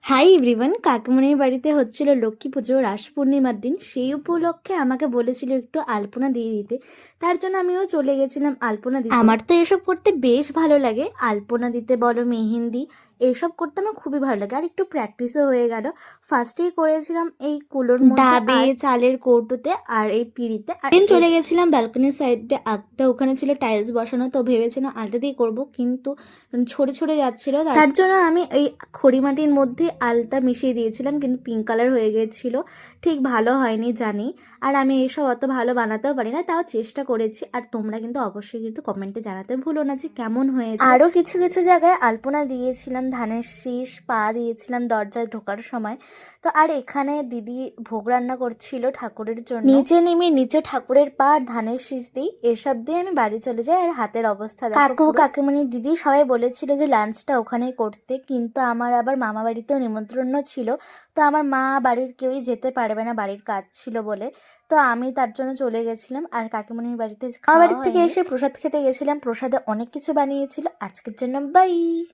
Hi everyone, কাকিমণির বাড়িতে হচ্ছিল লক্ষ্মী পুজো রাস পূর্ণিমার দিন। সেই উপলক্ষে আমাকে বলেছিল একটু আলপনা দিয়ে দিতে। তার জন্য আমিও চলে গেছিলাম আলপনা দিতে। আমার তো এসব করতে বেশ ভালো লাগে, আলপনা দিতে বলো, মেহেন্দি, এসব করতে আমার খুবই ভালো লাগে। আর একটু প্র্যাকটিসও হয়ে গেল। ফার্স্টেই করেছিলাম এই কুলোর মধ্যে, ডাবে, চালের কৌটোতে আর এই পিঁড়িতে। আর দিন চলে গেছিলাম ব্যালকনির সাইডে আঁকতে। ওখানে ছিল টাইলস বসানো, তো ভেবেছিলাম আলতা দিয়ে করবো, কিন্তু ছড়ে ছড়ে যাচ্ছিল। তার জন্য আমি এই খড়িমাটির মধ্যে আলতা মিশিয়ে দিয়েছিলাম, কিন্তু পিঙ্ক কালার হয়ে গিয়েছিল, ঠিক ভালো হয়নি জানি। আর আমি এইসব অত ভালো বানাতেও পারি না, তাও চেষ্টা করেছি। আর তোমরা কিন্তু অবশ্যই কিন্তু কমেন্টে জানাতে ভুলো না যে কেমন হয়েছে। আরও কিছু কিছু জায়গায় আলপনা দিয়েছিলাম, ধানের শীষ, পা দিয়েছিলাম দরজায় ঢোকার সময়। তো আর এখানে দিদি ভোগ রান্না করছিল ঠাকুরের জন্য। নিচে নেমে নিচে ঠাকুরের পা আর ধানের শীষ দিই, এসব দিয়ে আমি বাড়ি চলে যাই। আর হাতের অবস্থা দেখো, কাকু কাকিমণি দিদি সবাই বলেছিল যে লাঞ্চটা ওখানেই করতে, কিন্তু আমার আবার মামা বাড়িতেও নিমন্ত্রণ ছিল। তো আমার মা বাড়ির কেউই যেতে পারবে না, বাড়ির কাজ ছিল বলে। তো আমি তার জন্য চলে গেছিলাম। আর কাকিমণির বাড়িতে, মামা বাড়ির থেকে এসে প্রসাদ খেতে গেছিলাম। প্রসাদে অনেক কিছু বানিয়েছিল। আজকের জন্য বাই।